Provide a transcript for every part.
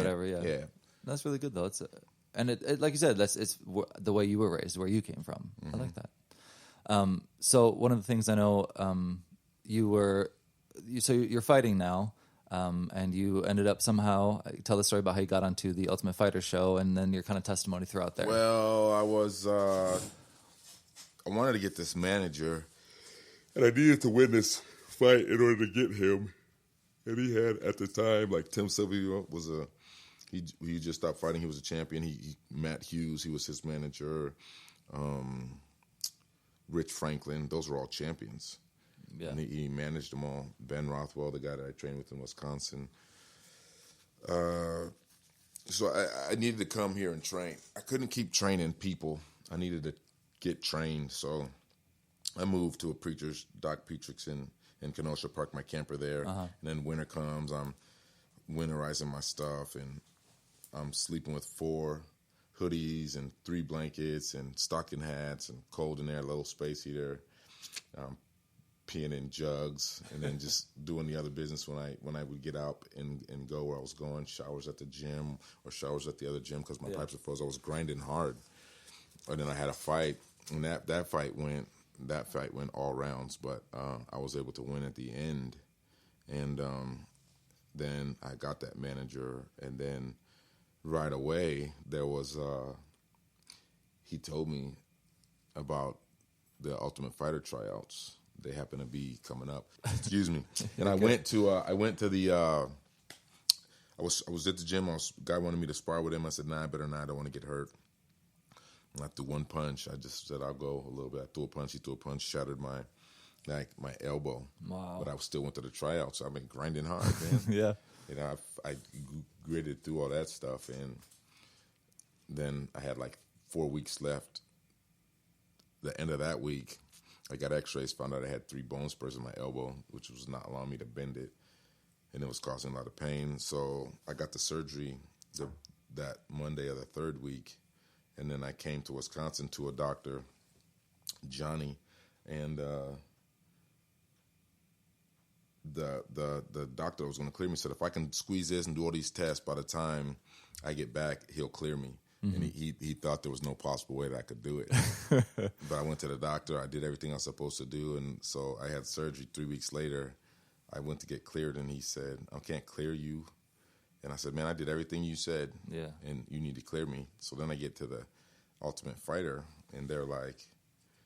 whatever. Yeah. Yeah. That's really good though. It's and it like you said, it's the way you were raised, where you came from. I like that. So one of the things I know, so you're fighting now, and you ended up somehow tell the story about how you got onto the Ultimate Fighter show, and then your kind of testimony throughout there. Well, I wanted to get this manager, and I needed to win this fight in order to get him. And he had at the time, like Tim Sylvia was he just stopped fighting. He was a champion. Matt Hughes, he was his manager. Rich Franklin, those were all champions. Yeah. And he managed them all. Ben Rothwell, the guy that I trained with in Wisconsin. So I needed to come here and train. I couldn't keep training people. I needed to get trained. So I moved to a preacher's, Doc Petrix in Kenosha, parked my camper there. And then winter comes, I'm winterizing my stuff, and I'm sleeping with 4 hoodies and 3 blankets and stocking hats and cold in there, a little space heater, peeing in jugs, and then just doing the other business when I would get out and go where I was going, showers at the gym or showers at the other gym because my pipes were froze. I was grinding hard. And then I had a fight, and that fight went all rounds, but I was able to win at the end. And then I got that manager, and then right away there was he told me about the Ultimate Fighter tryouts. They happen to be coming up. Excuse me. And I went to the I was at the gym. Guy wanted me to spar with him. I said, nah, I better not. I don't want to get hurt. And I threw one punch. I just said, I'll go a little bit. I threw a punch. He threw a punch, shattered my elbow. Wow. But I still went to the tryouts. So I've been grinding hard, man. Yeah. You know, I gritted through all that stuff, and then I had like 4 weeks left. The end of that week, I got x-rays, found out I had 3 bone spurs in my elbow, which was not allowing me to bend it, and it was causing a lot of pain. So I got the surgery that Monday of the 3rd week, and then I came to Wisconsin to a doctor, Johnny, and the doctor was going to clear me. Said if I can squeeze this and do all these tests, by the time I get back, he'll clear me. Mm-hmm. And he thought there was no possible way that I could do it. But I went to the doctor. I did everything I was supposed to do, and so I had surgery. 3 weeks later, I went to get cleared, and he said, I can't clear you. And I said, man, I did everything you said, and you need to clear me. So then I get to the Ultimate Fighter, and they're like,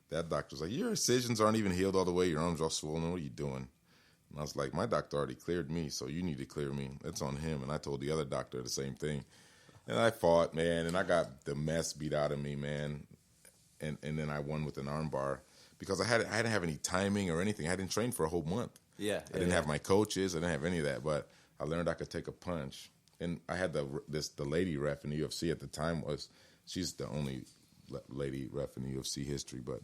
that doctor's like, your incisions aren't even healed all the way. Your arms are all swollen. What are you doing? And I was like, my doctor already cleared me, so you need to clear me. That's on him. And I told the other doctor the same thing. And I fought, man, and I got the mess beat out of me, man. And then I won with an arm bar because I didn't have any timing or anything. I didn't train for a whole month. I didn't have my coaches. I didn't have any of that. But I learned I could take a punch. And I had the lady ref in the UFC at the time she's the only lady ref in the UFC history, but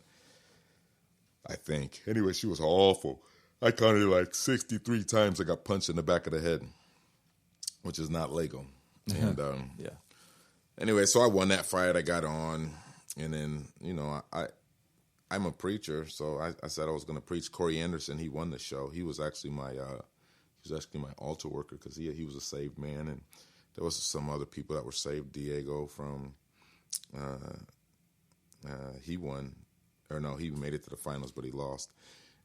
I think. Anyway, she was awful. I counted like 63 times I got punched in the back of the head, which is not legal. And anyway, so I won that fight. I got on, and then I'm a preacher, so I said I was going to preach. Corey Anderson, he won the show. He was actually my altar worker because he was a saved man, and there was some other people that were saved. Diego from he won, or no, he made it to the finals, but he lost.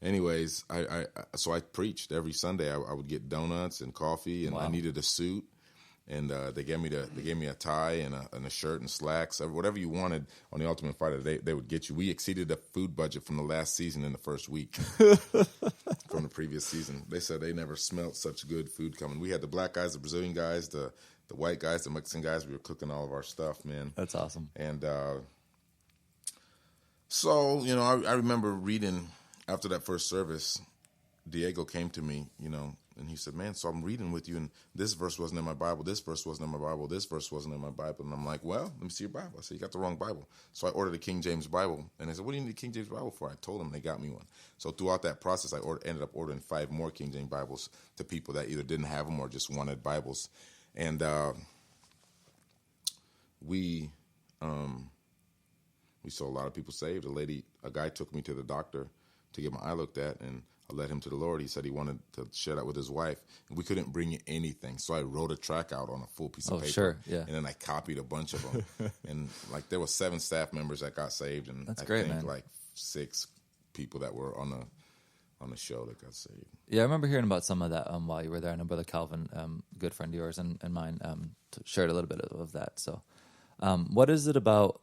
Anyways, so I preached every Sunday. I would get donuts and coffee, and I needed a suit. And they gave me a tie and a shirt and slacks, whatever you wanted on the Ultimate Fighter. They would get you. We exceeded the food budget from the last season in the first week from the previous season. They said they never smelled such good food coming. We had the black guys, the Brazilian guys, the white guys, the Mexican guys. We were cooking all of our stuff, man. That's awesome. And so I remember reading after that first service. Diego came to me, and he said, man, so I'm reading with you, and this verse wasn't in my Bible, this verse wasn't in my Bible, this verse wasn't in my Bible. And I'm like, well, let me see your Bible. I said, you got the wrong Bible. So I ordered a King James Bible, and they said, what do you need a King James Bible for? I told them, they got me one. So throughout that process, I ended up ordering 5 more King James Bibles to people that either didn't have them or just wanted Bibles. And we saw a lot of people saved. A guy took me to the doctor to get my eye looked at, and led him to the Lord. He said he wanted to share that with his wife. And we couldn't bring anything. So I wrote a track out on a full piece of paper. Sure, yeah. And then I copied a bunch of them. And like there were 7 staff members that got saved. And That's I great, think man. like 6 people that were on the show that got saved. Yeah, I remember hearing about some of that while you were there. I know Brother Calvin, good friend of yours and mine, shared a little bit of that. So what is it about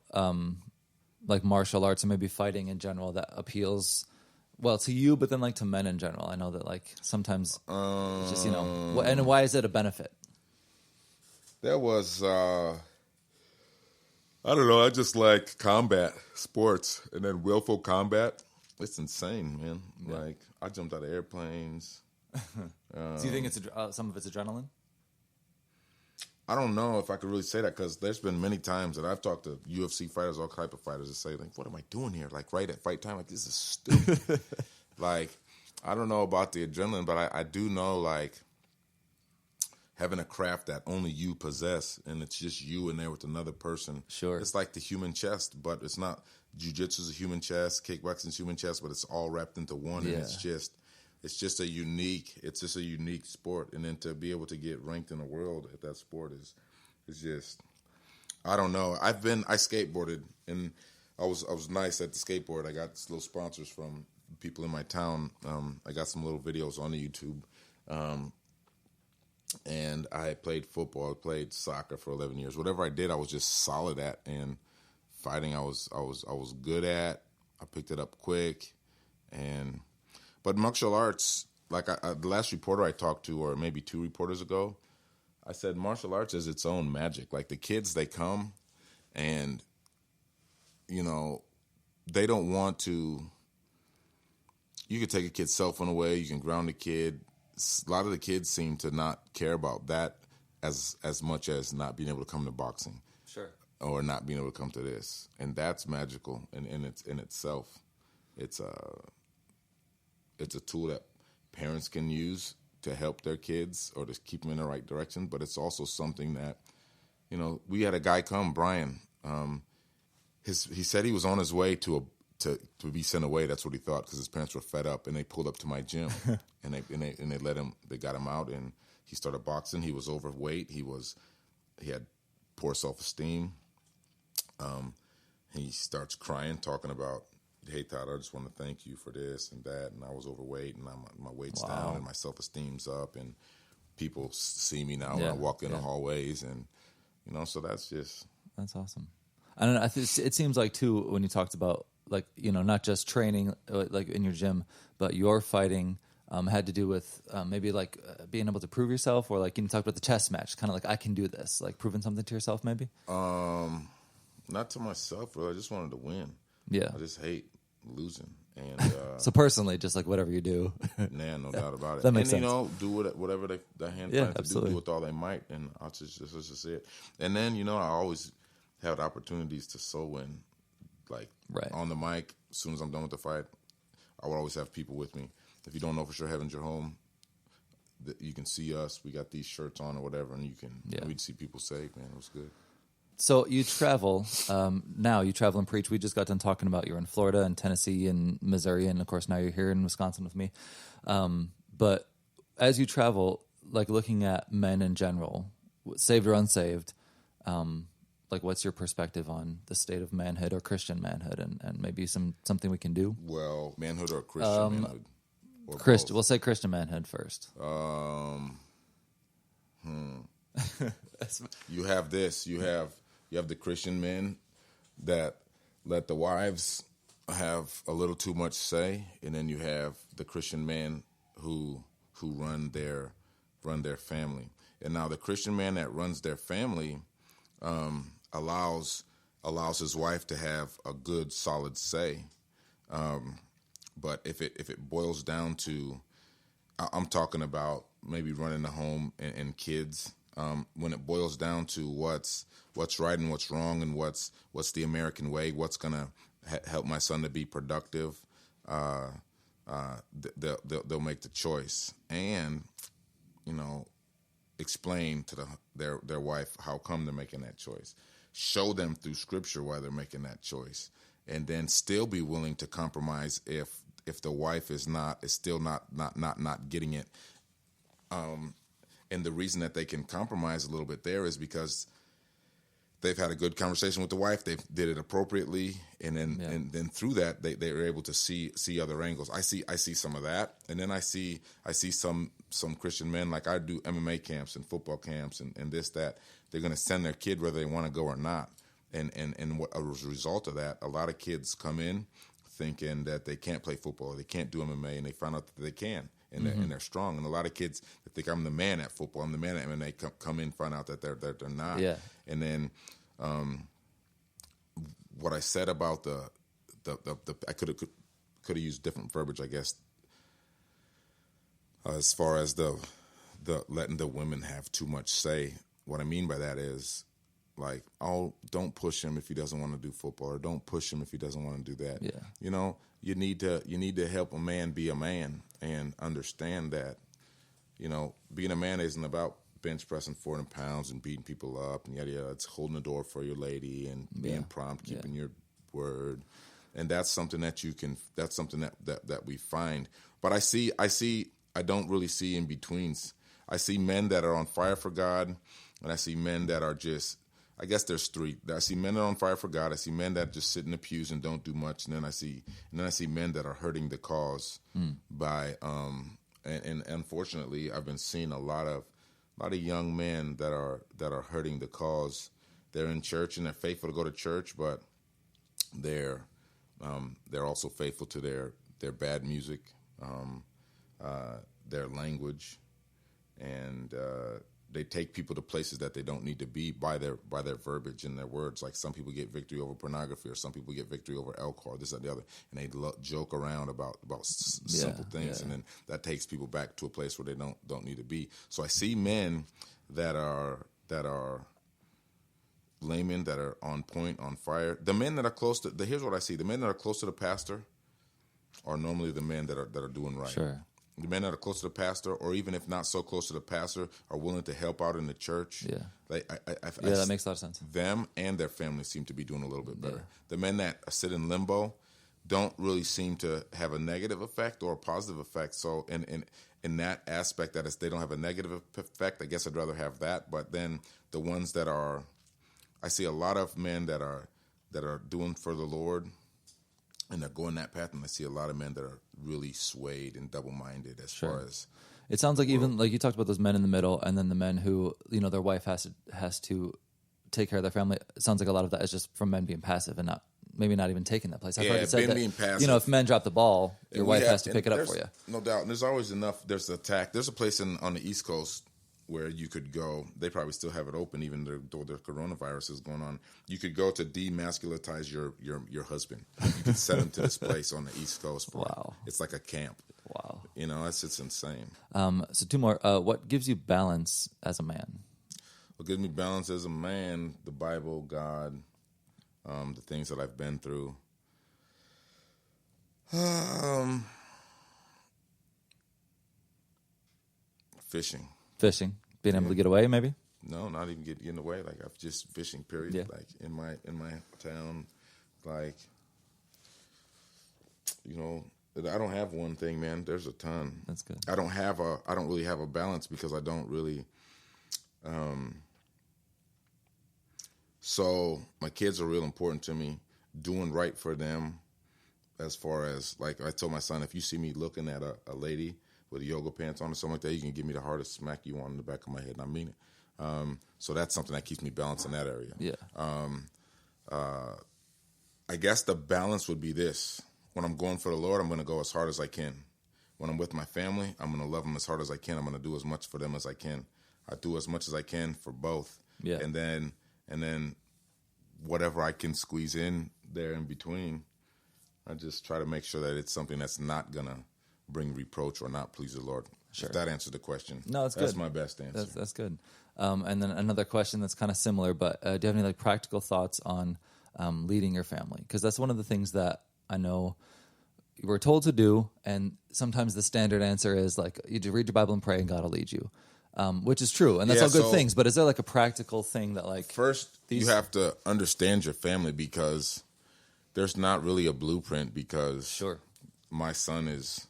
like martial arts or maybe fighting in general that appeals, well, to you, but then like to men in general? I know that like sometimes it's just, and why is it a benefit? There was, I don't know, I just like combat sports and then willful combat. It's insane, man. Yeah. Like, I jumped out of airplanes. Do you think it's some of it's adrenaline? I don't know if I could really say that because there's been many times that I've talked to UFC fighters, all type of fighters, that say, like, what am I doing here? Like, right at fight time? Like, this is stupid. Like, I don't know about the adrenaline, but I do know, like, having a craft that only you possess and it's just you in there with another person. Sure. It's like the human chest, but it's not. Jiu-jitsu is a human chest, kickboxing is human chest, but it's all wrapped into one, and it's just a unique sport. And then to be able to get ranked in the world at that sport is just, I don't know. I skateboarded, and I was nice at the skateboard. I got little sponsors from people in my town. I got some little videos on the YouTube, and I played football. I played soccer for 11 years. Whatever I did, I was just solid at, and fighting, I was good at. I picked it up quick, but martial arts, like the last reporter I talked to, or maybe 2 reporters ago, I said martial arts is its own magic. Like the kids, they come, and they don't want to. You could take a kid's cell phone away. You can ground a kid. A lot of the kids seem to not care about that as much as not being able to come to boxing. Sure. Or not being able to come to this, and that's magical in itself. It's a tool that parents can use to help their kids or to keep them in the right direction. But it's also something that, we had a guy come, Brian. He said he was on his way to be sent away. That's what he thought, because his parents were fed up, and they pulled up to my gym, and they let him. They got him out, and he started boxing. He was overweight. He had poor self-esteem. He starts crying, talking about, hey, Todd, I just want to thank you for this and that. And I was overweight, and my weight's down, and my self-esteem's up, and people see me now when I walk in the hallways, and so that's awesome. I don't know. It seems like too, when you talked about like not just training like in your gym, but your fighting had to do with maybe like being able to prove yourself, or like you talked about the chess match, kind of like I can do this, like proving something to yourself, maybe. Not to myself, really. I just wanted to win. Yeah. I just hate losing. And so personally, just like whatever you do. Nah, no doubt about it. That makes sense. Do whatever the hand finds to do with all they might, and I'll just it. And then, I always had opportunities to sow in, like on the mic. As soon as I'm done with the fight, I would always have people with me. If you don't know for sure heaven's your home, you can see us. We got these shirts on or whatever, and we'd see people saved, man. It was good. So you travel now. You travel and preach. We just got done talking about you're in Florida and Tennessee and Missouri, and of course now you're here in Wisconsin with me. But as you travel, like looking at men in general, saved or unsaved, like what's your perspective on the state of manhood or Christian manhood, and maybe something we can do? Well, manhood or Christian manhood? Or We'll say Christian manhood first. You have this. You have the Christian men that let the wives have a little too much say, and then you have the Christian men who run their family. And now the Christian man that runs their family allows his wife to have a good, solid say. But if it boils down to, I'm talking about maybe running the home and kids. When it boils down to what's right and what's wrong, and what's the American way, what's gonna help my son to be productive, they'll make the choice, and explain to their wife how come they're making that choice. Show them through Scripture why they're making that choice, and then still be willing to compromise if if the wife is still not getting it. And the reason that they can compromise a little bit there is because they've had a good conversation with the wife. They did it appropriately, and then through that they are able to see other angles. I see some of that, and then I see some Christian men, like I do MMA camps and football camps and this that. They're going to send their kid whether they want to go or not, and what as a result of that, a lot of kids come in thinking that they can't play football, or they can't do MMA, and they find out that they can. And they're strong, and a lot of kids that think I'm the man at football, I'm the man at MMA, come in, find out that they're not. Yeah. And then what I said about the I could have used different verbiage, I guess, as far as the letting the women have too much say. What I mean by that is, like, oh, don't push him if he doesn't want to do football, or don't push him if he doesn't want to do that. Yeah. You know, you need to help a man be a man and understand that, you know, being a man isn't about bench pressing 400 pounds and beating people up and yada yada. It's holding the door for your lady and being prompt, keeping your word, and that's something that you can. That's something that we find. But I don't really see in betweens. I see men that are on fire for God, and I see men that are just. I guess there's three. I see men that are on fire for God. I see men that just sit in the pews and don't do much, and then I see men that are hurting the cause by. And unfortunately, I've been seeing a lot of young men that are hurting the cause. They're in church and they're faithful to go to church, but they're also faithful to their bad music, their language, and they take people to places that they don't need to be by their verbiage and their words. Like some people get victory over pornography, or some people get victory over alcohol, this or the other, and they joke around about simple things, and then that takes people back to a place where they don't need to be. So I see men that are laymen, that are on point, on fire. The men that are close to here's what I see: the men that are close to the pastor are normally the men that are doing right. Sure. The men that are close to the pastor, or even if not so close to the pastor, are willing to help out in the church. Yeah, that makes a lot of sense. Them and their families seem to be doing a little bit better. Yeah. The men that sit in limbo don't really seem to have a negative effect or a positive effect. So in that aspect, that is, they don't have a negative effect. I guess I'd rather have that. But then the ones that are, I see a lot of men that are doing for the Lord, and they're going that path, and I see a lot of men that are really swayed and double-minded as far as. It sounds like even like you talked about those men in the middle, and then the men who, you know, their wife has to take care of their family. It sounds like a lot of that is just from men being passive and maybe not even taking that place. I've heard it said that, being passive. You know, if men drop the ball, your wife has to pick it up for you. No doubt. And there's always enough. There's a place on the East Coast where you could go. They probably still have it open, even though the coronavirus is going on. You could go to demasculinize your husband. You could send him to this place on the East Coast. Wow. It's like a camp. Wow. You know, it's insane. So two more. What gives you balance as a man? What gives me balance as a man? The Bible, God, the things that I've been through. Fishing, being able to get away, maybe. No, not even getting away. Like I've just fishing. Period. Yeah. Like in my town, like, you know, I don't have one thing, man. There's a ton. That's good. I don't really have a balance because I don't really. So my kids are real important to me. Doing right for them, as far as, like, I told my son, if you see me looking at a lady with yoga pants on or something like that, you can give me the hardest smack you want in the back of my head, and I mean it. So that's something that keeps me balanced in that area. Yeah. I guess the balance would be this. When I'm going for the Lord, I'm going to go as hard as I can. When I'm with my family, I'm going to love them as hard as I can. I'm going to do as much for them as I can. I do as much as I can for both. Yeah. And then whatever I can squeeze in there in between, I just try to make sure that it's something that's not going to bring reproach or not please the Lord. Sure. If that answers the question. No, that's good. That's my best answer. That's good. And then another question that's kind of similar, but do you have any like practical thoughts on leading your family? Because that's one of the things that I know we're told to do, and sometimes the standard answer is like, you read your Bible and pray and God will lead you, which is true, and that's all good things, but is there like a practical thing that, like... First, you have to understand your family, because there's not really a blueprint, because... Sure. my son is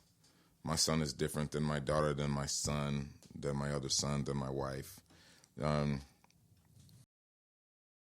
different than my daughter, than my son, than my other son, than my wife.